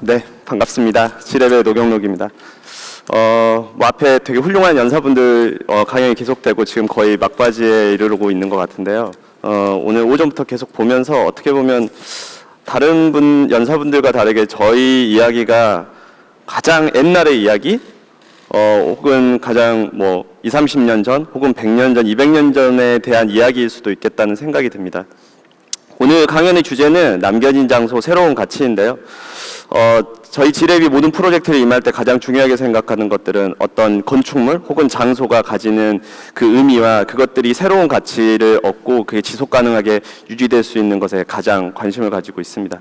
네, 반갑습니다. 지뢰배 노경록입니다. 앞에 되게 훌륭한 연사분들 강연이 계속되고 지금 거의 막바지에 이르르고 있는 것 같은데요. 오늘 오전부터 계속 보면서 어떻게 보면 다른 연사분들과 다르게 저희 이야기가 가장 옛날의 이야기, 혹은 가장 20, 30년 전, 혹은 100년 전, 200년 전에 대한 이야기일 수도 있겠다는 생각이 듭니다. 오늘 강연의 주제는 남겨진 장소, 새로운 가치인데요. 저희 지뢰비 모든 프로젝트를 임할 때 가장 중요하게 생각하는 것들은 어떤 건축물 혹은 장소가 가지는 그 의미와 그것들이 새로운 가치를 얻고 그게 지속 가능하게 유지될 수 있는 것에 가장 관심을 가지고 있습니다.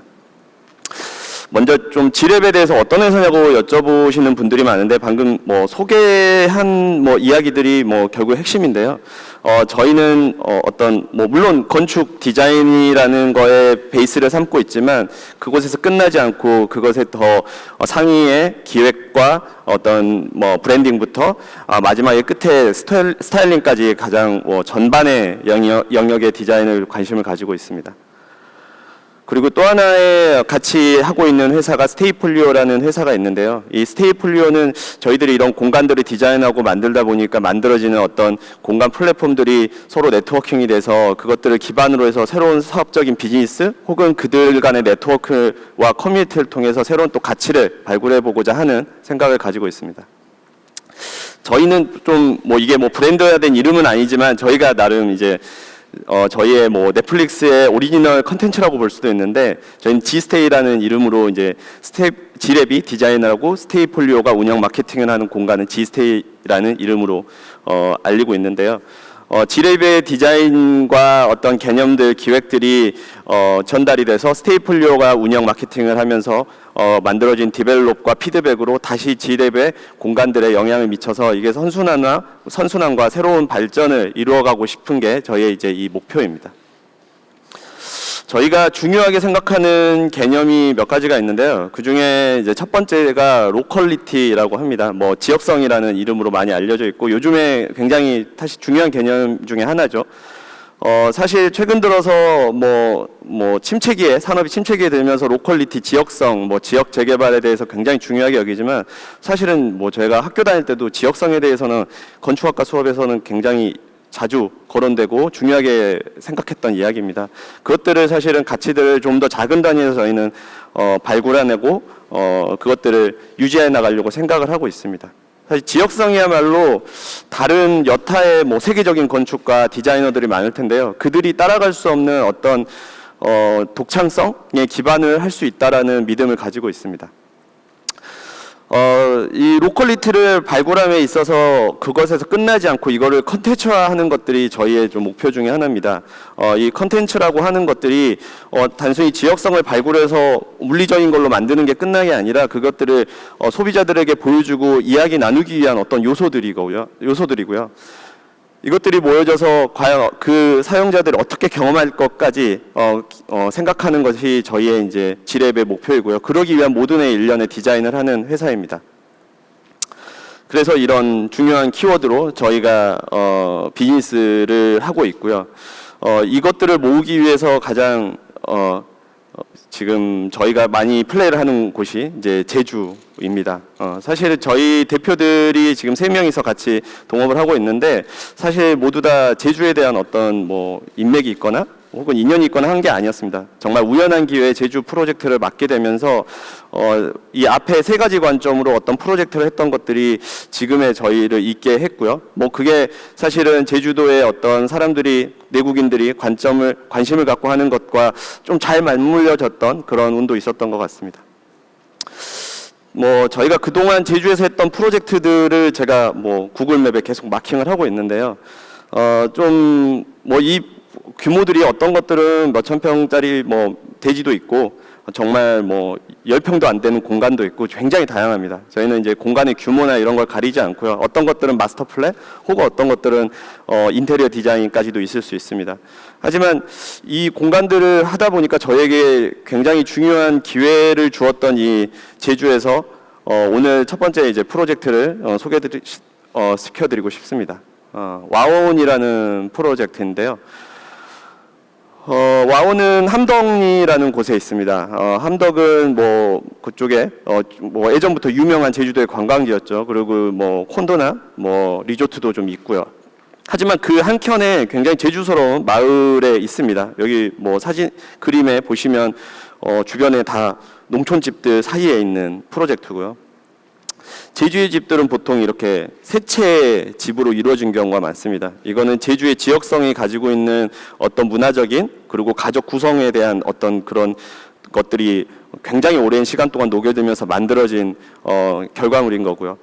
먼저 좀 지뢰배에 대해서 어떤 회사냐고 여쭤보시는 분들이 많은데 방금 소개한 이야기들이 결국 핵심인데요. 저희는 물론 건축 디자인이라는 거에 베이스를 삼고 있지만 그곳에서 끝나지 않고 그것에 더 상위의 기획과 브랜딩부터 마지막에 끝에 스타일링까지 가장 전반의 영역의 디자인을 관심을 가지고 있습니다. 그리고 또 하나의 같이 하고 있는 회사가 스테이폴리오라는 회사가 있는데요. 이 스테이폴리오는 저희들이 이런 공간들을 디자인하고 만들다 보니까 만들어지는 어떤 공간 플랫폼들이 서로 네트워킹이 돼서 그것들을 기반으로 해서 새로운 사업적인 비즈니스 혹은 그들 간의 네트워크와 커뮤니티를 통해서 새로운 또 가치를 발굴해 보고자 하는 생각을 가지고 있습니다. 저희는 좀 이게 브랜드화된 이름은 아니지만 저희가 나름 이제 저희의 넷플릭스의 오리지널 컨텐츠라고 볼 수도 있는데 저희는 지스테이라는 이름으로 이제 지뢰비 디자이너라고 스테이폴리오가 운영 마케팅을 하는 공간은 지스테이라는 이름으로 알리고 있는데요. 지뢰비의 디자인과 어떤 개념들, 기획들이 전달이 돼서 스테이폴리오가 운영 마케팅을 하면서 만들어진 디벨롭과 피드백으로 다시 지뢰배 공간들에 영향을 미쳐서 이게 선순환과 새로운 발전을 이루어가고 싶은 게 저희의 이제 이 목표입니다. 저희가 중요하게 생각하는 개념이 몇 가지가 있는데요. 그 중에 이제 첫 번째가 로컬리티라고 합니다. 지역성이라는 이름으로 많이 알려져 있고 요즘에 굉장히 사실 중요한 개념 중에 하나죠. 사실 최근 들어서 산업이 침체기에 들면서 로컬리티, 지역성, 지역 재개발에 대해서 굉장히 중요하게 여기지만 사실은 저희가 학교 다닐 때도 지역성에 대해서는 건축학과 수업에서는 굉장히 자주 거론되고 중요하게 생각했던 이야기입니다. 그것들을 사실은 가치들을 좀 더 작은 단위에서 저희는 발굴해내고 그것들을 유지해 나가려고 생각을 하고 있습니다. 사실 지역성이야말로 다른 여타의 세계적인 건축가 디자이너들이 많을 텐데요. 그들이 따라갈 수 없는 어떤 독창성에 기반을 할 수 있다라는 믿음을 가지고 있습니다. 이 로컬리티를 발굴함에 있어서 그것에서 끝나지 않고 이거를 컨텐츠화하는 것들이 저희의 좀 목표 중에 하나입니다. 이 컨텐츠라고 하는 것들이 단순히 지역성을 발굴해서 물리적인 걸로 만드는 게 끝난 게 아니라 그것들을 소비자들에게 보여주고 이야기 나누기 위한 어떤 요소들이고요. 이것들이 모여져서 과연 그 사용자들이 어떻게 경험할 것까지 생각하는 것이 저희의 이제 지뢰배 목표이고요. 그러기 위한 모든의 일련의 디자인을 하는 회사입니다. 그래서 이런 중요한 키워드로 저희가 비즈니스를 하고 있고요. 이것들을 모으기 위해서 가장 지금 저희가 많이 플레이를 하는 곳이 이제 제주입니다. 사실 저희 대표들이 지금 3명이서 같이 동업을 하고 있는데 사실 모두 다 제주에 대한 어떤 인맥이 있거나 혹은 인연이 있거나 한 게 아니었습니다. 정말 우연한 기회에 제주 프로젝트를 맡게 되면서 이 앞에 3가지 관점으로 어떤 프로젝트를 했던 것들이 지금의 저희를 있게 했고요. 그게 사실은 제주도의 어떤 사람들이 내국인들이 관심을 갖고 하는 것과 좀 잘 맞물려졌던 그런 운도 있었던 것 같습니다. 저희가 그동안 제주에서 했던 프로젝트들을 제가 구글맵에 계속 마킹을 하고 있는데요. 이 규모들이 어떤 것들은 몇천 평짜리 대지도 있고 정말 10평도 안 되는 공간도 있고 굉장히 다양합니다. 저희는 이제 공간의 규모나 이런 걸 가리지 않고요. 어떤 것들은 마스터 플랜 혹은 어떤 것들은 인테리어 디자인까지도 있을 수 있습니다. 하지만 이 공간들을 하다 보니까 저에게 굉장히 중요한 기회를 주었던 이 제주에서 오늘 첫 번째 이제 프로젝트를 시켜드리고 싶습니다. 와온이라는 프로젝트인데요. 와우는 함덕이라는 곳에 있습니다. 함덕은 뭐 그쪽에 뭐 예전부터 유명한 제주도의 관광지였죠. 그리고 뭐 콘도나 뭐 리조트도 좀 있고요. 하지만 그 한켠에 굉장히 제주스러운 마을에 있습니다. 여기 뭐 사진 그림에 보시면 주변에 다 농촌집들 사이에 있는 프로젝트고요. 제주의 집들은 보통 이렇게 세 채의 집으로 이루어진 경우가 많습니다. 이거는 제주의 지역성이 가지고 있는 어떤 문화적인 그리고 가족 구성에 대한 어떤 그런 것들이 굉장히 오랜 시간 동안 녹여들면서 만들어진 결과물인 거고요.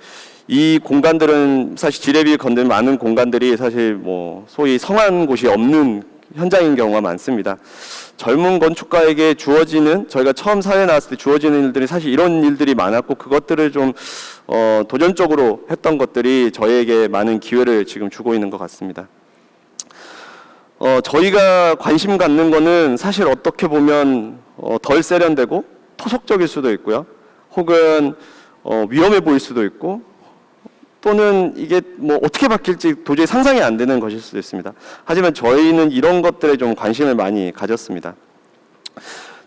이 공간들은 사실 지뢰비 건든 많은 공간들이 사실 뭐 소위 성한 곳이 없는 현장인 경우가 많습니다. 젊은 건축가에게 주어지는, 저희가 처음 사회에 나왔을 때 주어지는 일들이 사실 이런 일들이 많았고, 그것들을 좀 도전적으로 했던 것들이 저희에게 많은 기회를 지금 주고 있는 것 같습니다. 저희가 관심 갖는 거는 사실 어떻게 보면 덜 세련되고 토속적일 수도 있고요. 혹은 위험해 보일 수도 있고, 또는 이게 뭐 어떻게 바뀔지 도저히 상상이 안 되는 것일 수도 있습니다. 하지만 저희는 이런 것들에 좀 관심을 많이 가졌습니다.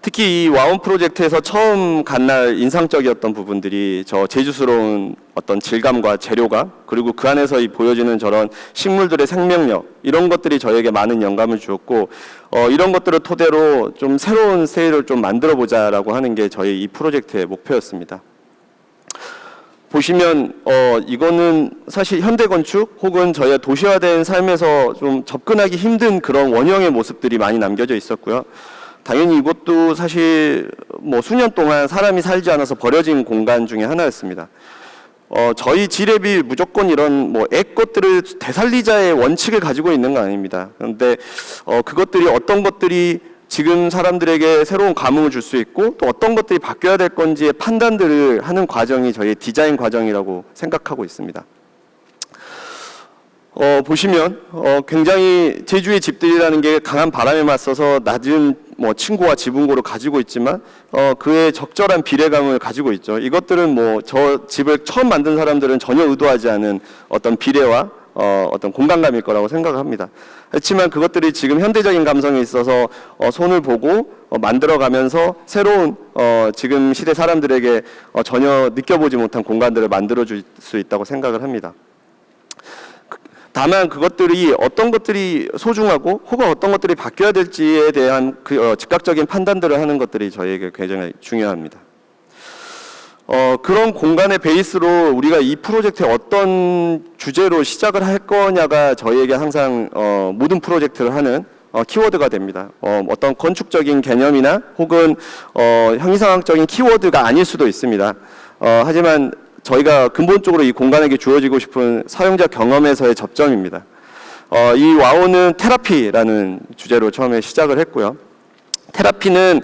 특히 이 와운 프로젝트에서 처음 간 날 인상적이었던 부분들이 저 제주스러운 어떤 질감과 재료가, 그리고 그 안에서 이 보여지는 저런 식물들의 생명력, 이런 것들이 저에게 많은 영감을 주었고, 이런 것들을 토대로 좀 새로운 스타일을 좀 만들어 보자라고 하는 게 저희 이 프로젝트의 목표였습니다. 보시면 이거는 사실 현대 건축 혹은 저희가 도시화된 삶에서 좀 접근하기 힘든 그런 원형의 모습들이 많이 남겨져 있었고요. 당연히 이것도 사실 뭐 수년 동안 사람이 살지 않아서 버려진 공간 중에 하나였습니다. 저희 지랩이 무조건 이런 뭐 것들을 되살리자의 원칙을 가지고 있는 건 아닙니다. 그런데 그것들이 어떤 것들이 지금 사람들에게 새로운 감흥을 줄 수 있고, 또 어떤 것들이 바뀌어야 될 건지의 판단들을 하는 과정이 저희의 디자인 과정이라고 생각하고 있습니다. 보시면 굉장히 제주의 집들이라는 게 강한 바람에 맞서서 낮은 뭐 층고와 지붕고를 가지고 있지만 그의 적절한 비례감을 가지고 있죠. 이것들은 뭐 저 집을 처음 만든 사람들은 전혀 의도하지 않은 어떤 비례와 어떤 공간감일 거라고 생각합니다. 그렇지만 그것들이 지금 현대적인 감성에 있어서 손을 보고 만들어가면서 새로운 지금 시대 사람들에게 전혀 느껴보지 못한 공간들을 만들어줄 수 있다고 생각을 합니다. 다만 그것들이 어떤 것들이 소중하고 혹은 어떤 것들이 바뀌어야 될지에 대한 그 즉각적인 판단들을 하는 것들이 저희에게 굉장히 중요합니다. 그런 공간의 베이스로 우리가 이 프로젝트에 어떤 주제로 시작을 할 거냐가 저희에게 항상 모든 프로젝트를 하는 키워드가 됩니다. 어떤 건축적인 개념이나 혹은 형이상학적인 키워드가 아닐 수도 있습니다. 하지만 저희가 근본적으로 이 공간에게 주어지고 싶은 사용자 경험에서의 접점입니다. 이 와우는 테라피라는 주제로 처음에 시작을 했고요. 테라피는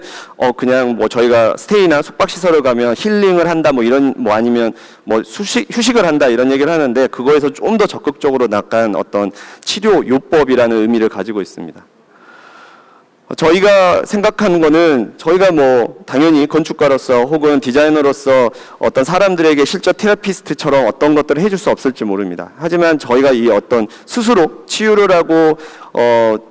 그냥 뭐 저희가 스테이나 숙박시설을 가면 힐링을 한다 뭐 이런 뭐 아니면 뭐 휴식을 한다 이런 얘기를 하는데, 그거에서 좀 더 적극적으로 나간 어떤 치료 요법이라는 의미를 가지고 있습니다. 저희가 생각하는 거는, 저희가 뭐 당연히 건축가로서 혹은 디자이너로서 어떤 사람들에게 실제 테라피스트처럼 어떤 것들을 해줄 수 없을지 모릅니다. 하지만 저희가 이 어떤 스스로 치유를 하고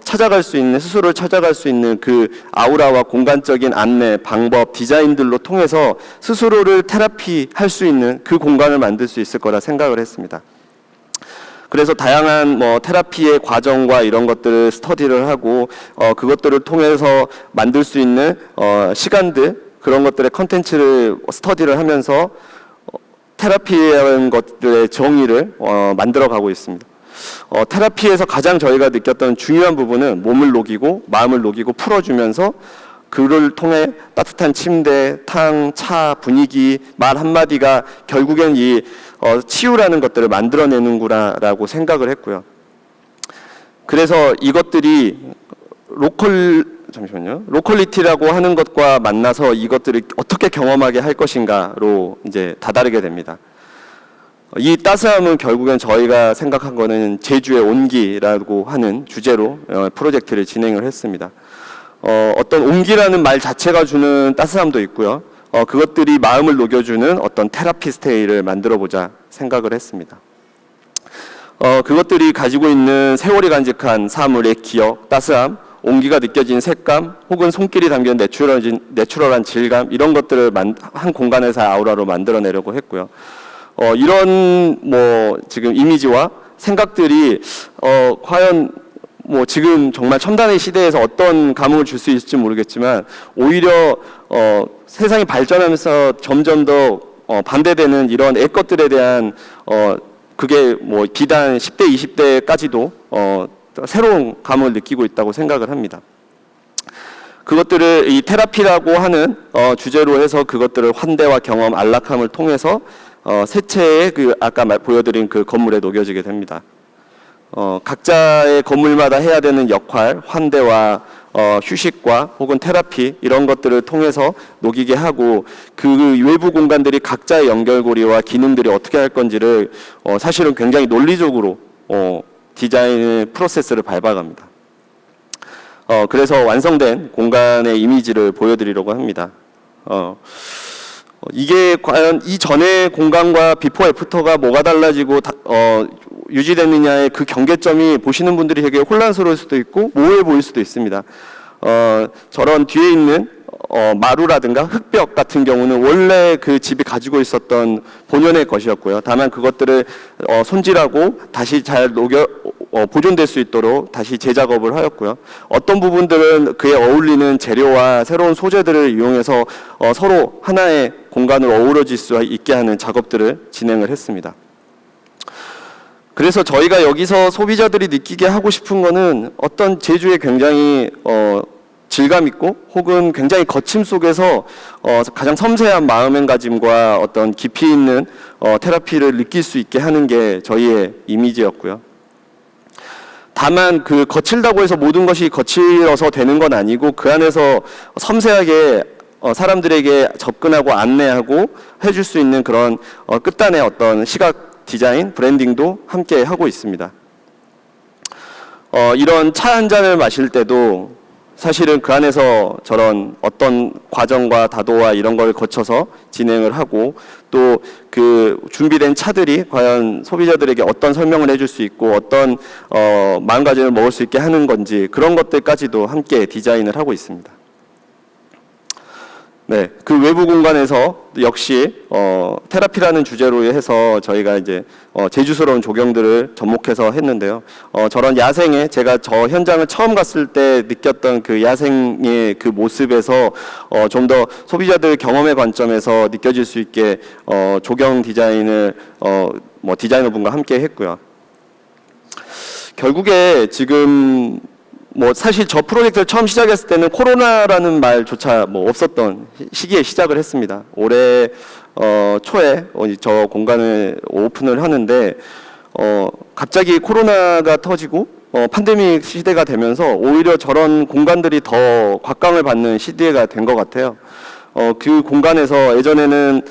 찾아갈 수 있는, 스스로를 찾아갈 수 있는 그 아우라와 공간적인 안내, 방법, 디자인들로 통해서 스스로를 테라피할 수 있는 그 공간을 만들 수 있을 거라 생각을 했습니다. 그래서 다양한 뭐 테라피의 과정과 이런 것들을 스터디를 하고 그것들을 통해서 만들 수 있는 시간들, 그런 것들의 컨텐츠를 스터디를 하면서 테라피라는 것들의 정의를 만들어가고 있습니다. 테라피에서 가장 저희가 느꼈던 중요한 부분은 몸을 녹이고 마음을 녹이고 풀어주면서 그를 통해 따뜻한 침대, 탕, 차, 분위기, 말 한마디가 결국엔 이 치유라는 것들을 만들어내는구나라고 생각을 했고요. 그래서 이것들이 로컬리티라고 하는 것과 만나서 이것들을 어떻게 경험하게 할 것인가로 이제 다다르게 됩니다. 이 따스함은 결국엔 저희가 생각한 거는 제주의 온기라고 하는 주제로 프로젝트를 진행을 했습니다. 어떤 온기라는 말 자체가 주는 따스함도 있고요. 그것들이 마음을 녹여주는 어떤 테라피 스테이를 만들어보자 생각을 했습니다. 그것들이 가지고 있는 세월이 간직한 사물의 기억, 따스함, 온기가 느껴진 색감 혹은 손길이 담긴 내추럴한 질감 이런 것들을 한 공간에서 아우라로 만들어내려고 했고요. 이런 뭐 지금 이미지와 생각들이 과연 뭐 지금 정말 첨단의 시대에서 어떤 감흥을 줄 수 있을지 모르겠지만 오히려 세상이 발전하면서 점점 더 반대되는 이런 애것들에 대한 그게 뭐 비단 10대, 20대까지도 새로운 감을 느끼고 있다고 생각을 합니다. 그것들을 이 테라피라고 하는 주제로 해서 그것들을 환대와 경험, 안락함을 통해서 세체의 그 아까 보여드린 그 건물에 녹여지게 됩니다. 각자의 건물마다 해야 되는 역할, 환대와 휴식과 혹은 테라피 이런 것들을 통해서 녹이게 하고 그 외부 공간들이 각자의 연결고리와 기능들이 어떻게 할 건지를 사실은 굉장히 논리적으로 디자인 프로세스를 밟아갑니다. 그래서 완성된 공간의 이미지를 보여드리려고 합니다. 이게 과연 이전의 공간과 비포 애프터가 뭐가 달라지고 유지됐느냐의 그 경계점이 보시는 분들이 되게 혼란스러울 수도 있고 모호해 보일 수도 있습니다. 저런 뒤에 있는 마루라든가 흙벽 같은 경우는 원래 그 집이 가지고 있었던 본연의 것이었고요. 다만 그것들을 손질하고 다시 잘 보존될 수 있도록 다시 재작업을 하였고요. 어떤 부분들은 그에 어울리는 재료와 새로운 소재들을 이용해서 서로 하나의 공간으로 어우러질 수 있게 하는 작업들을 진행을 했습니다. 그래서 저희가 여기서 소비자들이 느끼게 하고 싶은 거는 어떤 제주의 굉장히 질감 있고 혹은 굉장히 거침 속에서 가장 섬세한 마음가짐과 어떤 깊이 있는 테라피를 느낄 수 있게 하는 게 저희의 이미지였고요. 다만 그 거칠다고 해서 모든 것이 거칠어서 되는 건 아니고 그 안에서 섬세하게 사람들에게 접근하고 안내하고 해줄 수 있는 그런 끝단의 어떤 시각 디자인, 브랜딩도 함께 하고 있습니다. 이런 차 한 잔을 마실 때도 사실은 그 안에서 저런 어떤 과정과 다도와 이런 걸 거쳐서 진행을 하고 또 그 준비된 차들이 과연 소비자들에게 어떤 설명을 해줄 수 있고 어떤 마음가짐을 먹을 수 있게 하는 건지 그런 것들까지도 함께 디자인을 하고 있습니다. 네, 그 외부 공간에서 역시 테라피라는 주제로 해서 저희가 이제 제주스러운 조경들을 접목해서 했는데요. 저런 야생에 제가 저 현장을 처음 갔을 때 느꼈던 그 야생의 그 모습에서 좀 더 소비자들 경험의 관점에서 느껴질 수 있게 조경 디자인을 디자이너분과 함께 했고요. 결국에 지금 사실 저 프로젝트를 처음 시작했을 때는 코로나라는 말조차 없었던 시기에 시작을 했습니다. 올해 초에 저 공간을 오픈을 하는데 갑자기 코로나가 터지고 팬데믹 시대가 되면서 오히려 저런 공간들이 더 곽광을 받는 시대가 된 것 같아요. 그 공간에서 예전에는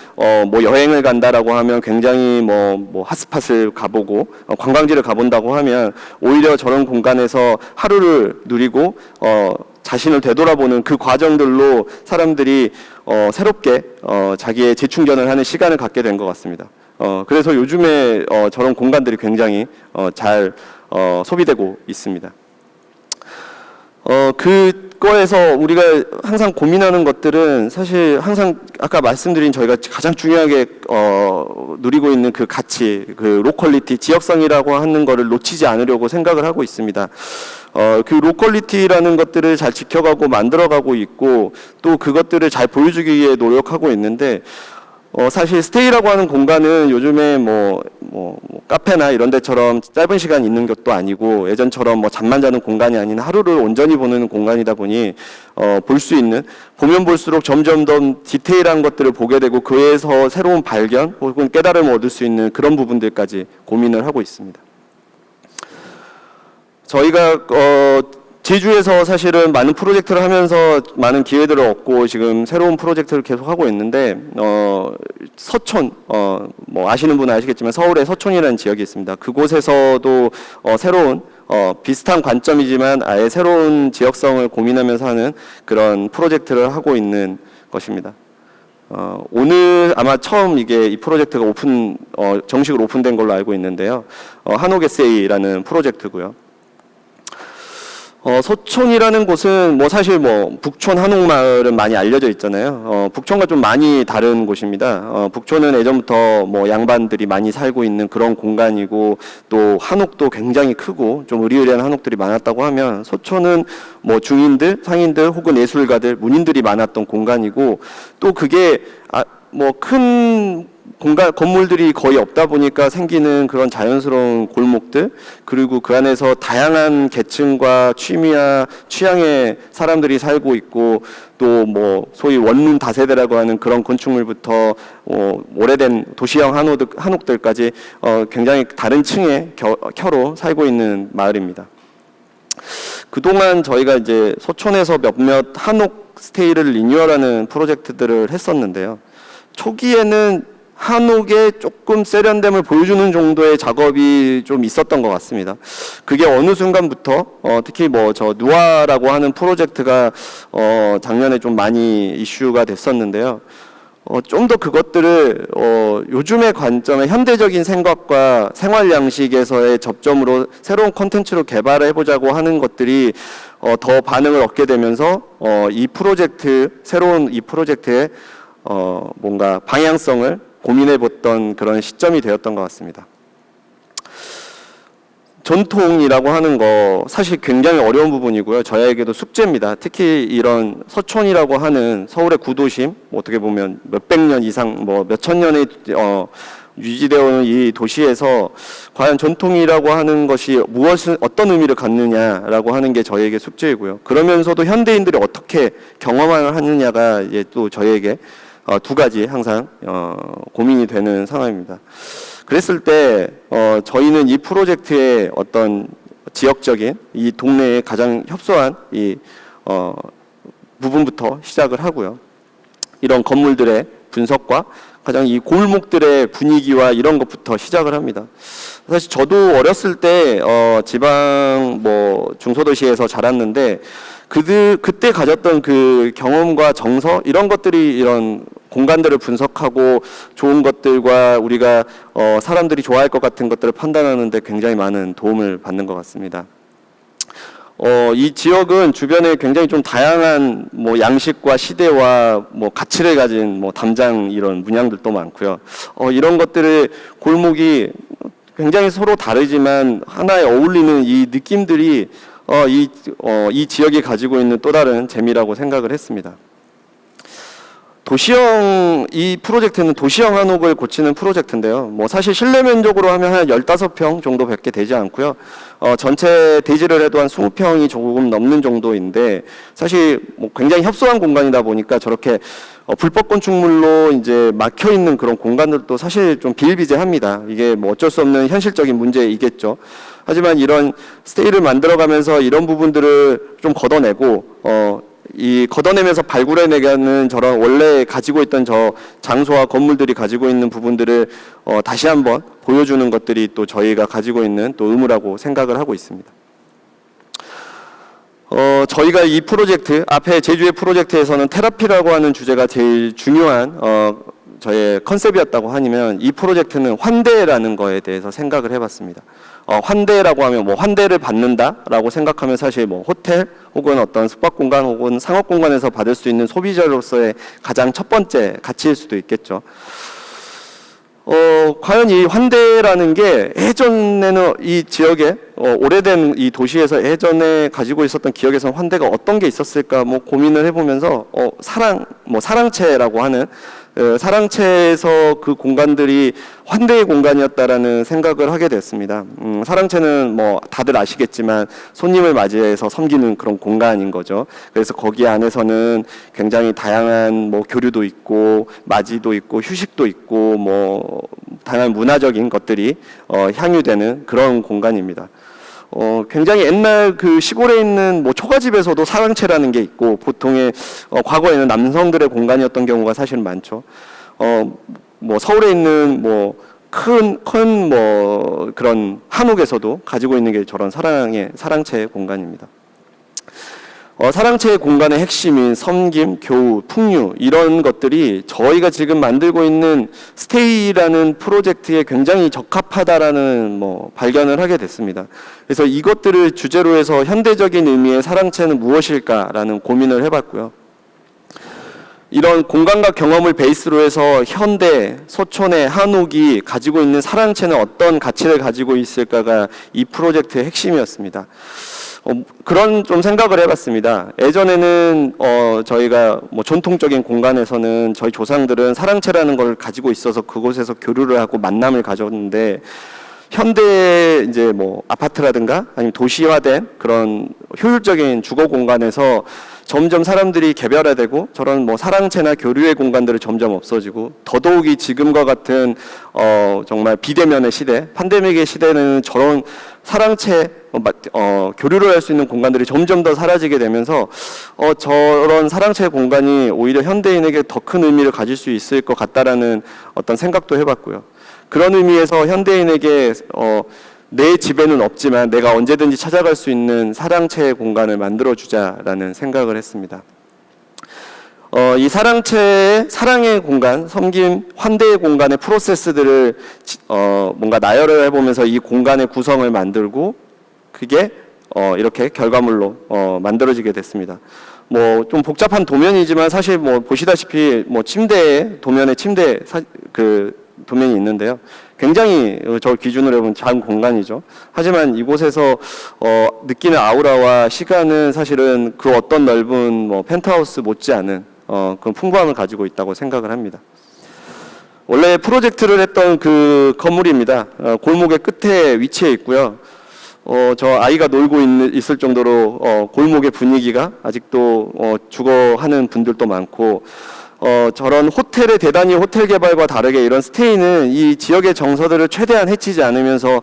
여행을 간다라고 하면 굉장히 핫스팟을 가보고 관광지를 가본다고 하면 오히려 저런 공간에서 하루를 누리고 자신을 되돌아보는 그 과정들로 사람들이 새롭게 자기의 재충전을 하는 시간을 갖게 된 것 같습니다. 그래서 요즘에 저런 공간들이 굉장히 잘 소비되고 있습니다. 그거에서 우리가 항상 고민하는 것들은 사실 항상 아까 말씀드린 저희가 가장 중요하게 누리고 있는 그 가치, 그 로컬리티, 지역성이라고 하는 거를 놓치지 않으려고 생각을 하고 있습니다. 그 로컬리티라는 것들을 잘 지켜가고 만들어가고 있고 또 그것들을 잘 보여주기 위해 노력하고 있는데 사실 스테이라고 하는 공간은 요즘에 카페나 이런 데처럼 짧은 시간 있는 것도 아니고 예전처럼 잠만 자는 공간이 아닌 하루를 온전히 보는 공간이다 보니 볼 수 있는 보면 볼수록 점점 더 디테일한 것들을 보게 되고 그에서 새로운 발견 혹은 깨달음을 얻을 수 있는 그런 부분들까지 고민을 하고 있습니다. 저희가 제주에서 사실은 많은 프로젝트를 하면서 많은 기회들을 얻고 지금 새로운 프로젝트를 계속 하고 있는데 서촌 아시는 분은 아시겠지만 서울의 서촌이라는 지역이 있습니다. 그곳에서도 새로운 비슷한 관점이지만 아예 새로운 지역성을 고민하면서 하는 그런 프로젝트를 하고 있는 것입니다. 오늘 아마 처음 이 프로젝트가 정식으로 오픈된 걸로 알고 있는데요. 한옥 에세이라는 프로젝트고요. 소촌이라는 곳은 뭐 사실 뭐 북촌 한옥마을은 많이 알려져 있잖아요. 북촌과 좀 많이 다른 곳입니다. 북촌은 예전부터 뭐 양반들이 많이 살고 있는 그런 공간이고 또 한옥도 굉장히 크고 좀 의리의리한 한옥들이 많았다고 하면 소촌은 뭐 중인들, 상인들 혹은 예술가들, 문인들이 많았던 공간이고 또 그게 뭐 큰 건물들이 거의 없다 보니까 생기는 그런 자연스러운 골목들, 그리고 그 안에서 다양한 계층과 취미와 취향의 사람들이 살고 있고, 또 뭐 소위 원룸 다세대라고 하는 그런 건축물부터 오래된 도시형 한옥들까지 굉장히 다른 층의 켜로 살고 있는 마을입니다. 그동안 저희가 이제 소촌에서 몇몇 한옥 스테이를 리뉴얼하는 프로젝트들을 했었는데요. 초기에는 한옥의 조금 세련됨을 보여주는 정도의 작업이 좀 있었던 것 같습니다. 그게 어느 순간부터 특히 뭐 저 누아라고 하는 프로젝트가 작년에 좀 많이 이슈가 됐었는데요. 좀 더 그것들을 요즘의 관점의 현대적인 생각과 생활 양식에서의 접점으로 새로운 콘텐츠로 개발을 해보자고 하는 것들이 더 반응을 얻게 되면서 새로운 이 프로젝트의 뭔가 방향성을 고민해봤던 그런 시점이 되었던 것 같습니다. 전통이라고 하는 거 사실 굉장히 어려운 부분이고요. 저에게도 숙제입니다. 특히 이런 서촌이라고 하는 서울의 구도심, 어떻게 보면 몇백 년 이상, 뭐 몇천 년의 유지되어 오는 이 도시에서 과연 전통이라고 하는 것이 어떤 의미를 갖느냐라고 하는 게 저에게 숙제이고요. 그러면서도 현대인들이 어떻게 경험을 하느냐가 또 저에게 두 가지 항상 고민이 되는 상황입니다. 그랬을 때 저희는 이 프로젝트의 어떤 지역적인 이 동네에 가장 협소한 이 부분부터 시작을 하고요. 이런 건물들의 분석과 가장 이 골목들의 분위기와 이런 것부터 시작을 합니다. 사실 저도 어렸을 때 지방 뭐 중소도시에서 자랐는데 그때 가졌던 그 경험과 정서 이런 것들이 이런 공간들을 분석하고 좋은 것들과 우리가 사람들이 좋아할 것 같은 것들을 판단하는 데 굉장히 많은 도움을 받는 것 같습니다. 이 지역은 주변에 굉장히 좀 다양한 뭐 양식과 시대와 뭐 가치를 가진 뭐 담장 이런 문양들도 많고요. 이런 것들을 골목이 굉장히 서로 다르지만 하나에 어울리는 이 느낌들이 이 지역이 가지고 있는 또 다른 재미라고 생각을 했습니다. 이 프로젝트는 도시형 한옥을 고치는 프로젝트인데요. 뭐 사실 실내 면적으로 하면 한 15평 정도밖에 되지 않고요. 전체 대지를 해도 한 20평이 조금 넘는 정도인데 사실 뭐 굉장히 협소한 공간이다 보니까 저렇게 불법 건축물로 이제 막혀 있는 그런 공간들도 사실 좀 비일비재합니다. 이게 뭐 어쩔 수 없는 현실적인 문제이겠죠. 하지만 이런 스테이를 만들어가면서 이런 부분들을 좀 걷어내고 걷어내면서 발굴해내가는 저런 원래 가지고 있던 저 장소와 건물들이 가지고 있는 부분들을 다시 한번 보여주는 것들이 또 저희가 가지고 있는 또 의무라고 생각을 하고 있습니다. 저희가 이 프로젝트 앞에 제주의 프로젝트에서는 테라피라고 하는 주제가 제일 중요한 저의 컨셉이었다고 하면 이 프로젝트는 환대라는 거에 대해서 생각을 해봤습니다. 환대라고 하면 뭐 환대를 받는다라고 생각하면 사실 뭐 호텔 혹은 어떤 숙박공간 혹은 상업공간에서 받을 수 있는 소비자로서의 가장 첫 번째 가치일 수도 있겠죠. 과연 이 환대라는 게 예전에는 이 지역에 오래된 이 도시에서 예전에 가지고 있었던 기억에서 환대가 어떤 게 있었을까 뭐 고민을 해보면서 사랑채라고 하는 사랑채에서 그 공간들이 환대의 공간이었다라는 생각을 하게 됐습니다. 사랑채는 뭐 다들 아시겠지만 손님을 맞이해서 섬기는 그런 공간인 거죠. 그래서 거기 안에서는 굉장히 다양한 뭐 교류도 있고 맞이도 있고 휴식도 있고 뭐 다양한 문화적인 것들이 향유되는 그런 공간입니다. 굉장히 옛날 그 시골에 있는 뭐 초가집에서도 사랑채라는 게 있고 보통의 과거에는 남성들의 공간이었던 경우가 사실 많죠. 뭐 서울에 있는 뭐 큰 뭐 그런 한옥에서도 가지고 있는 게 저런 사랑채 공간입니다. 사랑채의 공간의 핵심인 섬김, 교우, 풍류 이런 것들이 저희가 지금 만들고 있는 스테이라는 프로젝트에 굉장히 적합하다라는 발견을 하게 됐습니다. 그래서 이것들을 주제로 해서 현대적인 의미의 사랑채는 무엇일까라는 고민을 해봤고요. 이런 공간과 경험을 베이스로 해서 현대, 소촌의 한옥이 가지고 있는 사랑채는 어떤 가치를 가지고 있을까가 이 프로젝트의 핵심이었습니다. 그런 좀 생각을 해봤습니다. 예전에는 저희가 전통적인 공간에서는 저희 조상들은 사랑채라는 걸 가지고 있어서 그곳에서 교류를 하고 만남을 가졌는데, 현대 이제 아파트라든가 아니면 도시화된 그런 효율적인 주거 공간에서 점점 사람들이 개별화되고 저런 사랑채나 교류의 공간들이 점점 없어지고, 더더욱이 지금과 같은 정말 비대면의 시대, 팬데믹의 시대는 저런 사랑채 교류를 할 수 있는 공간들이 점점 더 사라지게 되면서 저런 사랑채 공간이 오히려 현대인에게 더 큰 의미를 가질 수 있을 것 같다라는 어떤 생각도 해봤고요. 그런 의미에서 현대인에게 내 집에는 없지만 내가 언제든지 찾아갈 수 있는 사랑채의 공간을 만들어주자라는 생각을 했습니다. 이 사랑채의 사랑의 공간, 섬김, 환대의 공간의 프로세스들을 뭔가 나열을 해보면서 이 공간의 구성을 만들고 그게 이렇게 결과물로 만들어지게 됐습니다. 좀 복잡한 도면이지만 사실 보시다시피 침대에 도면에 도면이 있는데요. 굉장히 저 기준으로 해보면 작은 공간이죠. 하지만 이곳에서 느끼는 아우라와 시간은 사실은 그 어떤 넓은 펜트하우스 못지않은 그런 풍부함을 가지고 있다고 생각을 합니다. 원래 프로젝트를 했던 그 건물입니다. 골목의 끝에 위치해 있고요. 저 아이가 놀고 있을 정도로 골목의 분위기가 아직도 주거하는 분들도 많고, 저런 호텔의 대단히 호텔 개발과 다르게 이런 스테이는 이 지역의 정서들을 최대한 해치지 않으면서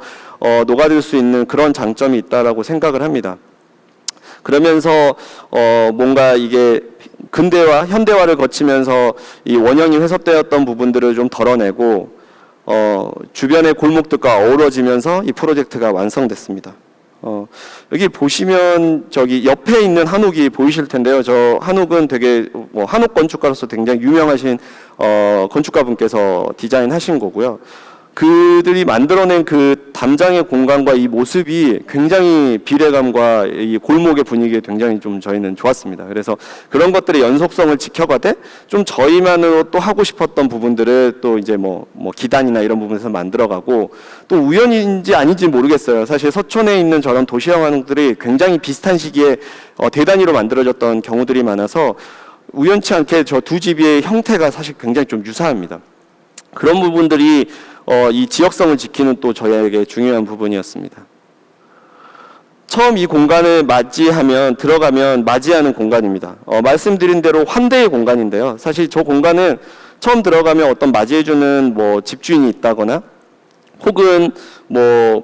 녹아들 수 있는 그런 장점이 있다라고 생각을 합니다. 그러면서 뭔가 이게 근대화, 현대화를 거치면서 이 원형이 회섭되었던 부분들을 좀 덜어내고 주변의 골목들과 어우러지면서 이 프로젝트가 완성됐습니다. 여기 보시면 저기 옆에 있는 한옥이 보이실 텐데요. 저 한옥은 되게 한옥 건축가로서 굉장히 유명하신 건축가분께서 디자인하신 거고요. 그들이 만들어낸 그 담장의 공간과 이 모습이 굉장히 비례감과 이 골목의 분위기에 굉장히 좀 저희는 좋았습니다. 그래서 그런 것들의 연속성을 지켜가되 좀 저희만으로 또 하고 싶었던 부분들을 또 이제 기단이나 이런 부분에서 만들어가고, 또 우연인지 아닌지 모르겠어요. 사실 서촌에 있는 저런 도시형 한옥들이 굉장히 비슷한 시기에 대단위로 만들어졌던 경우들이 많아서 우연치 않게 저 두 집의 형태가 사실 굉장히 좀 유사합니다. 그런 부분들이 이 지역성을 지키는 또 저희에게 중요한 부분이었습니다. 처음 이 공간을 들어가면 맞이하는 공간입니다. 말씀드린 대로 환대의 공간인데요. 사실 저 공간은 처음 들어가면 어떤 맞이해주는 집주인이 있다거나 혹은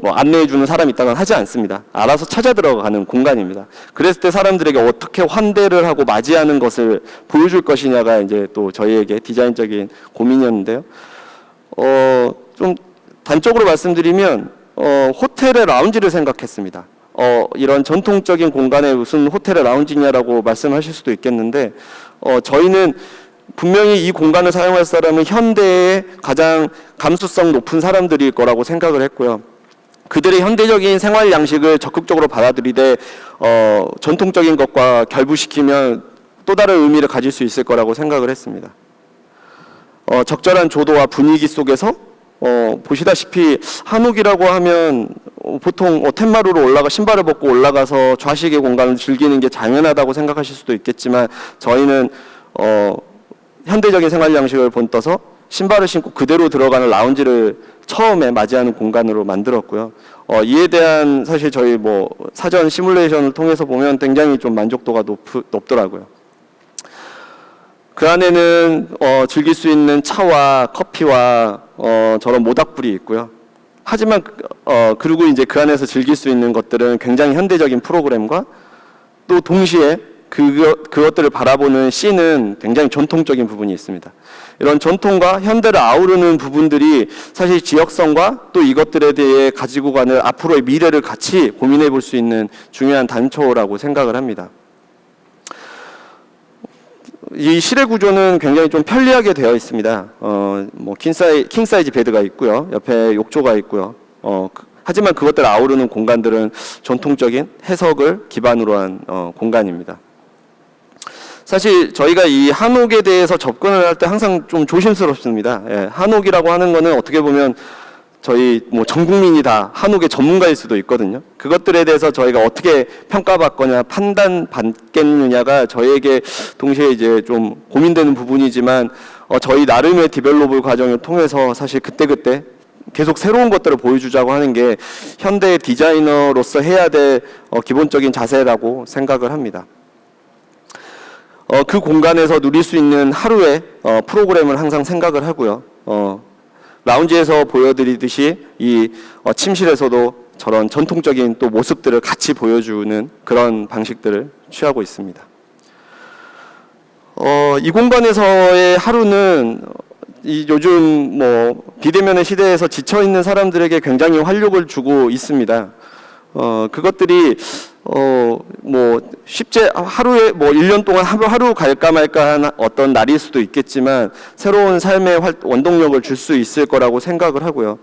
안내해주는 사람이 있다거나 하지 않습니다. 알아서 찾아 들어가는 공간입니다. 그랬을 때 사람들에게 어떻게 환대를 하고 맞이하는 것을 보여줄 것이냐가 이제 또 저희에게 디자인적인 고민이었는데요. 좀 단적으로 말씀드리면 호텔의 라운지를 생각했습니다. 이런 전통적인 공간에 무슨 호텔의 라운지냐라고 말씀하실 수도 있겠는데, 저희는 분명히 이 공간을 사용할 사람은 현대의 가장 감수성 높은 사람들일 거라고 생각을 했고요. 그들의 현대적인 생활 양식을 적극적으로 받아들이되 전통적인 것과 결부시키면 또 다른 의미를 가질 수 있을 거라고 생각을 했습니다. 적절한 조도와 분위기 속에서 보시다시피 한옥이라고 하면 보통 툇마루로 신발을 벗고 올라가서 좌식의 공간을 즐기는 게 당연하다고 생각하실 수도 있겠지만, 저희는 현대적인 생활 양식을 본떠서 신발을 신고 그대로 들어가는 라운지를 처음에 맞이하는 공간으로 만들었고요. 이에 대한 사실 저희 사전 시뮬레이션을 통해서 보면 굉장히 좀 만족도가 높더라고요. 그 안에는 즐길 수 있는 차와 커피와 저런 모닥불이 있고요. 하지만 그리고 이제 그 안에서 즐길 수 있는 것들은 굉장히 현대적인 프로그램과 또 동시에 그것들을 바라보는 씬은 굉장히 전통적인 부분이 있습니다. 이런 전통과 현대를 아우르는 부분들이 사실 지역성과 또 이것들에 대해 가지고 가는 앞으로의 미래를 같이 고민해 볼 수 있는 중요한 단초라고 생각을 합니다. 이 실내 구조는 굉장히 좀 편리하게 되어 있습니다. 뭐 킹 사이즈 베드가 있고요. 옆에 욕조가 있고요. 하지만 그것들을 아우르는 공간들은 전통적인 해석을 기반으로 한 공간입니다. 사실 저희가 이 한옥에 대해서 접근을 할 때 항상 좀 조심스럽습니다. 예, 한옥이라고 하는 거는 어떻게 보면 저희 뭐 전 국민이 다 한옥의 전문가일 수도 있거든요. 그것들에 대해서 저희가 어떻게 평가받거나 판단받겠느냐가 저희에게 동시에 이제 좀 고민되는 부분이지만 저희 나름의 디벨롭을 과정을 통해서 사실 그때그때 계속 새로운 것들을 보여주자고 하는 게 현대 디자이너로서 해야 될 기본적인 자세라고 생각을 합니다. 그 공간에서 누릴 수 있는 하루의 프로그램을 항상 생각을 하고요. 라운지에서 보여드리듯이 이 침실에서도 저런 전통적인 또 모습들을 같이 보여주는 그런 방식들을 취하고 있습니다. 이 공간에서의 하루는 이 요즘 뭐 비대면의 시대에서 지쳐 있는 사람들에게 굉장히 활력을 주고 있습니다. 그것들이 뭐 쉽게 하루에 뭐 1년 동안 하루 갈까 말까 한 어떤 날일 수도 있겠지만 새로운 삶의 원동력을 줄 수 있을 거라고 생각을 하고요.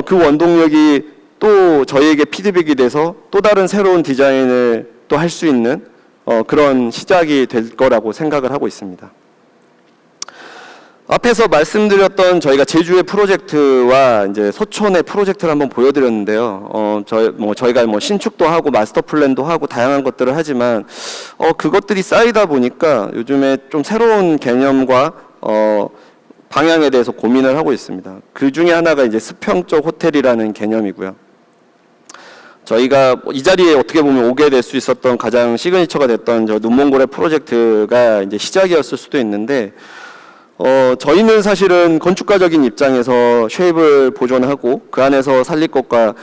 그 원동력이 또 저희에게 피드백이 돼서 또 다른 새로운 디자인을 또 할 수 있는 그런 시작이 될 거라고 생각을 하고 있습니다. 앞에서 말씀드렸던 저희가 제주의 프로젝트와 이제 소촌의 프로젝트를 한번 보여드렸는데요. 저희가 뭐 신축도 하고 마스터 플랜도 하고 다양한 것들을 하지만 그것들이 쌓이다 보니까 요즘에 좀 새로운 개념과 방향에 대해서 고민을 하고 있습니다. 그 중에 하나가 이제 수평적 호텔이라는 개념이고요. 저희가 이 자리에 어떻게 보면 오게 될 수 있었던 가장 시그니처가 됐던 저 눈몽골의 프로젝트가 이제 시작이었을 수도 있는데. 저희는 사실은 건축가적인 입장에서 쉐입을 보존하고 그 안에서 살릴 것과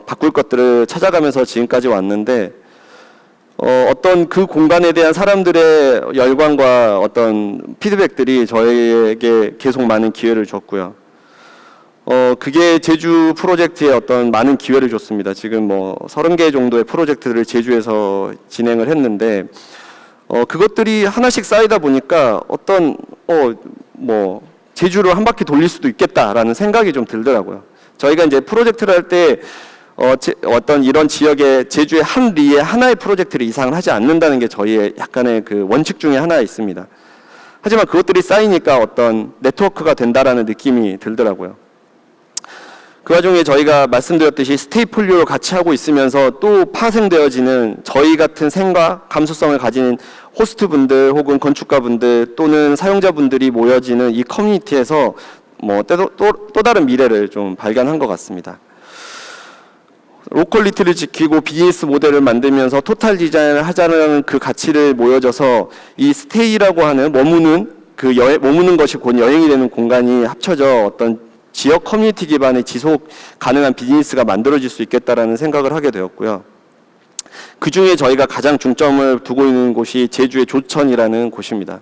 바꿀 것들을 찾아가면서 지금까지 왔는데 어떤 그 공간에 대한 사람들의 열광과 어떤 피드백들이 저희에게 계속 많은 기회를 줬고요. 그게 제주 프로젝트에 어떤 많은 기회를 줬습니다. 지금 뭐 30개 정도의 프로젝트를 제주에서 진행을 했는데 그것들이 하나씩 쌓이다 보니까 어떤 뭐 제주를 한 바퀴 돌릴 수도 있겠다라는 생각이 좀 들더라고요. 저희가 이제 프로젝트를 할 때 어떤 이런 지역에 제주의 한 리에 하나의 프로젝트를 이상을 하지 않는다는 게 저희의 약간의 그 원칙 중에 하나 있습니다. 하지만 그것들이 쌓이니까 어떤 네트워크가 된다라는 느낌이 들더라고요. 그 와중에 저희가 말씀드렸듯이 스테이폴리오를 같이 하고 있으면서 또 파생되어지는 저희 같은 생각, 감수성을 가진 호스트분들 혹은 건축가분들 또는 사용자분들이 모여지는 이 커뮤니티에서 뭐 또 다른 미래를 좀 발견한 것 같습니다. 로컬리티를 지키고 비즈니스 모델을 만들면서 토탈 디자인을 하자는 그 가치를 모여져서 이 스테이라고 하는 머무는 것이 곧 여행이 되는 공간이 합쳐져 어떤 지역 커뮤니티 기반의 지속 가능한 비즈니스가 만들어질 수 있겠다라는 생각을 하게 되었고요. 그 중에 저희가 가장 중점을 두고 있는 곳이 제주의 조천이라는 곳입니다.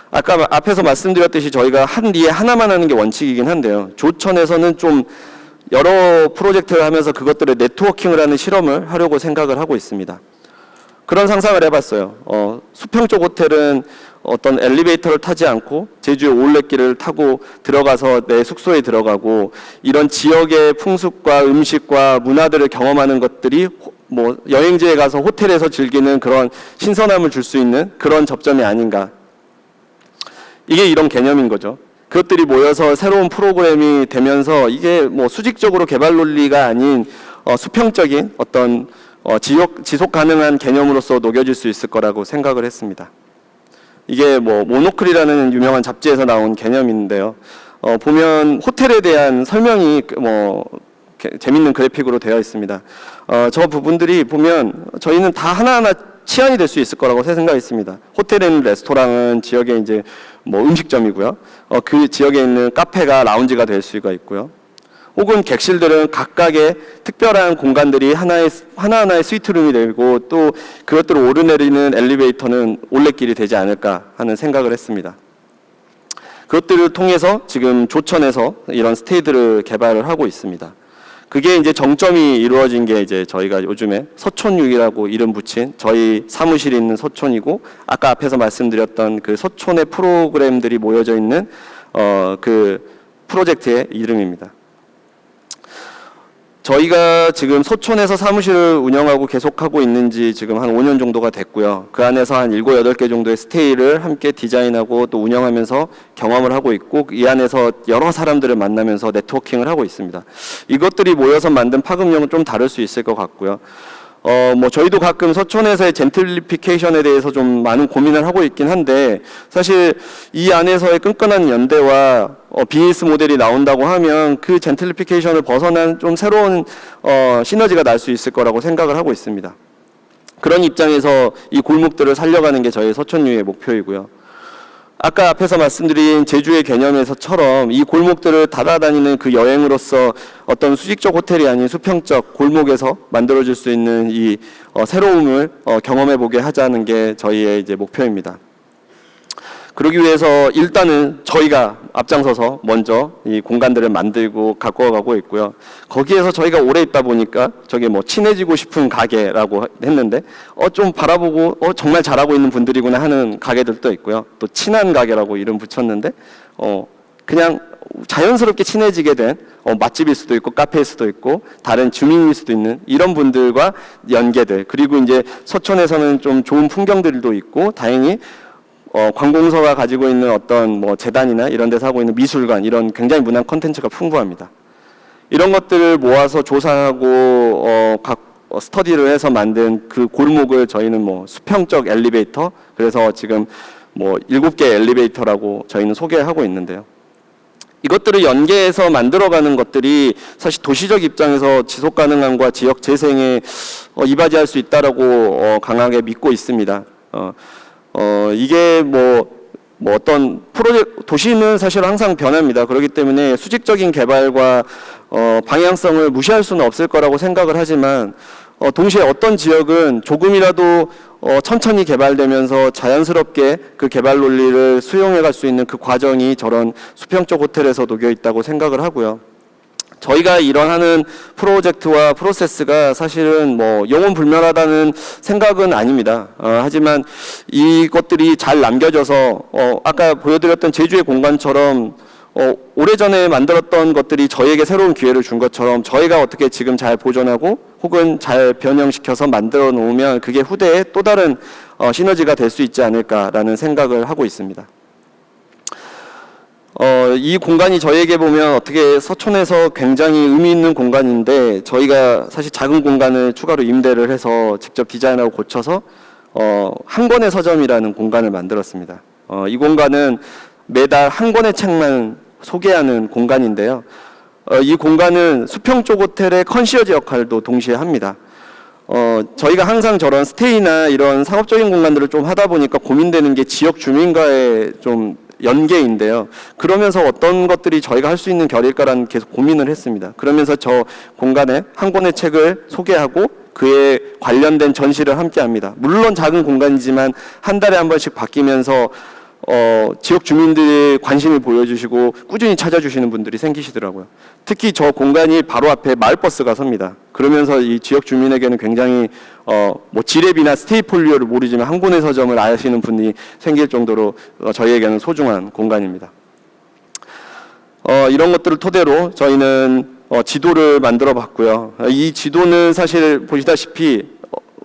아까 앞에서 말씀드렸듯이 저희가 한 리에 하나만 하는 게 원칙이긴 한데요. 조천에서는 좀 여러 프로젝트를 하면서 그것들을 네트워킹을 하는 실험을 하려고 생각을 하고 있습니다. 그런 상상을 해봤어요. 수평적 호텔은 어떤 엘리베이터를 타지 않고 제주의 올레길을 타고 들어가서 내 숙소에 들어가고 이런 지역의 풍습과 음식과 문화들을 경험하는 것들이 뭐 여행지에 가서 호텔에서 즐기는 그런 신선함을 줄 수 있는 그런 접점이 아닌가. 이게 이런 개념인 거죠. 그것들이 모여서 새로운 프로그램이 되면서 이게 뭐 수직적으로 개발 논리가 아닌 수평적인 어떤 지속 가능한 개념으로서 녹여질 수 있을 거라고 생각을 했습니다. 이게 뭐 모노클이라는 유명한 잡지에서 나온 개념인데요. 보면 호텔에 대한 설명이 뭐 재밌는 그래픽으로 되어 있습니다. 저 부분들이 보면 저희는 다 하나하나 치안이 될 수 있을 거라고 생각했습니다. 호텔에는 레스토랑은 지역에 이제 뭐 음식점이고요. 그 지역에 있는 카페가 라운지가 될 수가 있고요. 혹은 객실들은 각각의 특별한 공간들이 하나하나의 스위트룸이 되고 또 그것들을 오르내리는 엘리베이터는 올레길이 되지 않을까 하는 생각을 했습니다. 그것들을 통해서 지금 조천에서 이런 스테이들을 개발을 하고 있습니다. 그게 이제 정점이 이루어진 게 이제 저희가 요즘에 서촌육이라고 이름 붙인 저희 사무실에 있는 서촌이고, 아까 앞에서 말씀드렸던 그 서촌의 프로그램들이 모여져 있는 그 프로젝트의 이름입니다. 저희가 지금 서촌에서 사무실을 운영하고 계속하고 있는지 지금 한 5년 정도가 됐고요. 그 안에서 한 7, 8개 정도의 스테이를 함께 디자인하고 또 운영하면서 경험을 하고 있고, 이 안에서 여러 사람들을 만나면서 네트워킹을 하고 있습니다. 이것들이 모여서 만든 파급력은 좀 다를 수 있을 것 같고요. 뭐 저희도 가끔 서촌에서의 젠틀리피케이션에 대해서 좀 많은 고민을 하고 있긴 한데, 사실 이 안에서의 끈끈한 연대와 비즈니스 모델이 나온다고 하면 그 젠틀리피케이션을 벗어난 좀 새로운 시너지가 날 수 있을 거라고 생각을 하고 있습니다. 그런 입장에서 이 골목들을 살려가는 게 저희 서촌유의 목표이고요. 아까 앞에서 말씀드린 제주의 개념에서처럼 이 골목들을 따라다니는 그 여행으로서 어떤 수직적 호텔이 아닌 수평적 골목에서 만들어질 수 있는 이 새로움을 경험해보게 하자는 게 저희의 이제 목표입니다. 그러기 위해서 일단은 저희가 앞장서서 먼저 이 공간들을 만들고 가꿔가고 있고요. 거기에서 저희가 오래 있다 보니까 저게 뭐 친해지고 싶은 가게라고 했는데 좀 바라보고 정말 잘하고 있는 분들이구나 하는 가게들도 있고요. 또 친한 가게라고 이름 붙였는데 그냥 자연스럽게 친해지게 된 맛집일 수도 있고 카페일 수도 있고 다른 주민일 수도 있는 이런 분들과 연계들, 그리고 이제 서촌에서는 좀 좋은 풍경들도 있고 다행히 관공서가 가지고 있는 어떤 뭐 재단이나 이런 데서 하고 있는 미술관, 이런 굉장히 문화 콘텐츠가 풍부합니다. 이런 것들을 모아서 조사하고 각 스터디를 해서 만든 그 골목을 저희는 뭐 수평적 엘리베이터, 그래서 지금 뭐 7개 엘리베이터라고 저희는 소개하고 있는데요. 이것들을 연계해서 만들어가는 것들이 사실 도시적 입장에서 지속 가능함과 지역 재생에 이바지할 수 있다라고 강하게 믿고 있습니다. 이게 뭐 어떤 프로젝트, 도시는 사실 항상 변합니다. 그렇기 때문에 수직적인 개발과 방향성을 무시할 수는 없을 거라고 생각을 하지만, 동시에 어떤 지역은 조금이라도 천천히 개발되면서 자연스럽게 그 개발 논리를 수용해 갈 수 있는 그 과정이 저런 수평적 호텔에서 녹여 있다고 생각을 하고요. 저희가 일원하는 프로젝트와 프로세스가 사실은 뭐 영원불멸하다는 생각은 아닙니다. 하지만 이것들이 잘 남겨져서 아까 보여드렸던 제주의 공간처럼 오래전에 만들었던 것들이 저희에게 새로운 기회를 준 것처럼 저희가 어떻게 지금 잘 보존하고 혹은 잘 변형시켜서 만들어 놓으면 그게 후대에 또 다른 시너지가 될 수 있지 않을까라는 생각을 하고 있습니다. 이 공간이 저희에게 보면 어떻게 서촌에서 굉장히 의미 있는 공간인데, 저희가 사실 작은 공간을 추가로 임대를 해서 직접 디자인하고 고쳐서 한 권의 서점이라는 공간을 만들었습니다. 이 공간은 매달 한 권의 책만 소개하는 공간인데요. 이 공간은 수평적 호텔의 컨시어지 역할도 동시에 합니다. 저희가 항상 저런 스테이나 이런 상업적인 공간들을 좀 하다 보니까 고민되는 게 지역 주민과의 좀 연계인데요. 그러면서 어떤 것들이 저희가 할 수 있는 결일까라는 계속 고민을 했습니다. 그러면서 저 공간에 한 권의 책을 소개하고 그에 관련된 전시를 함께 합니다. 물론 작은 공간이지만 한 달에 한 번씩 바뀌면서 지역 주민들이 관심을 보여주시고 꾸준히 찾아주시는 분들이 생기시더라고요. 특히 저 공간이 바로 앞에 마을버스가 섭니다. 그러면서 이 지역 주민에게는 굉장히 뭐 지뢰비나 스테이폴리오를 모르지만 한 권의 서점을 아시는 분이 생길 정도로 저희에게는 소중한 공간입니다. 이런 것들을 토대로 저희는 지도를 만들어 봤고요. 이 지도는 사실 보시다시피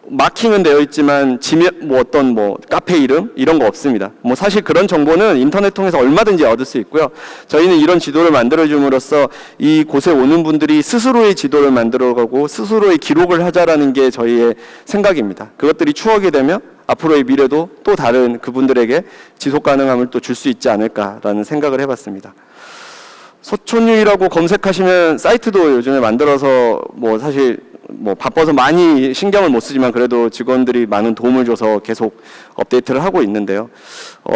마킹은 되어 있지만 지명, 뭐 어떤 뭐 카페 이름 이런 거 없습니다. 뭐 사실 그런 정보는 인터넷 통해서 얼마든지 얻을 수 있고요. 저희는 이런 지도를 만들어 줌으로써 이 곳에 오는 분들이 스스로의 지도를 만들어가고 스스로의 기록을 하자라는 게 저희의 생각입니다. 그것들이 추억이 되면 앞으로의 미래도 또 다른 그분들에게 지속 가능함을 또 줄 수 있지 않을까라는 생각을 해봤습니다. 서촌유이라고 검색하시면 사이트도 요즘에 만들어서 뭐 사실 뭐 바빠서 많이 신경을 못 쓰지만 그래도 직원들이 많은 도움을 줘서 계속 업데이트를 하고 있는데요.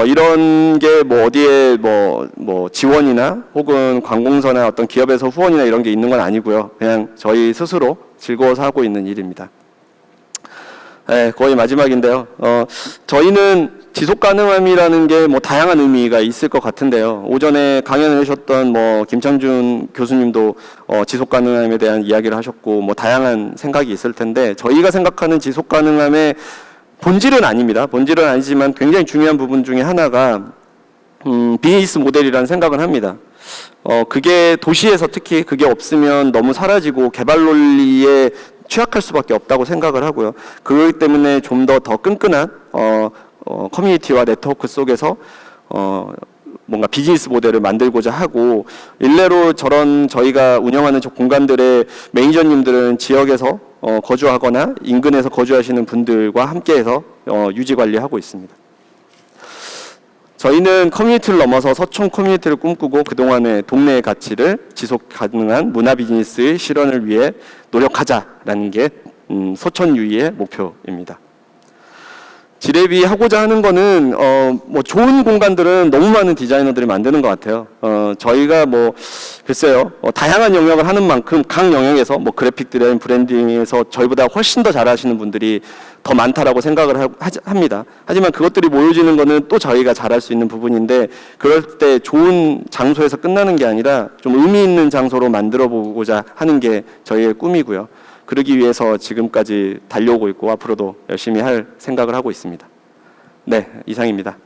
이런 게 뭐 어디에 뭐 지원이나 혹은 관공서나 어떤 기업에서 후원이나 이런 게 있는 건 아니고요. 그냥 저희 스스로 즐거워서 하고 있는 일입니다. 네, 거의 마지막인데요. 저희는 지속 가능함이라는 게 뭐 다양한 의미가 있을 것 같은데요. 오전에 강연을 하셨던 뭐 김창준 교수님도 지속 가능함에 대한 이야기를 하셨고 뭐 다양한 생각이 있을 텐데 저희가 생각하는 지속 가능함의 본질은 아닙니다. 본질은 아니지만 굉장히 중요한 부분 중에 하나가 비즈니스 모델이라는 생각을 합니다. 그게 도시에서 특히 그게 없으면 너무 사라지고 개발 논리에 취약할 수밖에 없다고 생각을 하고요. 그렇기 때문에 좀 더 끈끈한 커뮤니티와 네트워크 속에서 뭔가 비즈니스 모델을 만들고자 하고 일례로 저런 저희가 운영하는 저 공간들의 매니저님들은 지역에서 거주하거나 인근에서 거주하시는 분들과 함께해서 유지 관리하고 있습니다. 저희는 커뮤니티를 넘어서 서촌 커뮤니티를 꿈꾸고 그동안의 동네의 가치를 지속 가능한 문화 비즈니스의 실현을 위해 노력하자라는 게 서촌 유의의 목표입니다. 지레비 하고자 하는 거는 뭐 좋은 공간들은 너무 많은 디자이너들이 만드는 것 같아요. 저희가 뭐 글쎄요 다양한 영역을 하는 만큼 각 영역에서 뭐 그래픽 디자인, 브랜딩에서 저희보다 훨씬 더 잘하시는 분들이 더 많다라고 생각을 합니다. 하지만 그것들이 모여지는 거는 또 저희가 잘할 수 있는 부분인데 그럴 때 좋은 장소에서 끝나는 게 아니라 좀 의미 있는 장소로 만들어 보고자 하는 게 저희의 꿈이고요. 그러기 위해서 지금까지 달려오고 있고 앞으로도 열심히 할 생각을 하고 있습니다. 네, 이상입니다.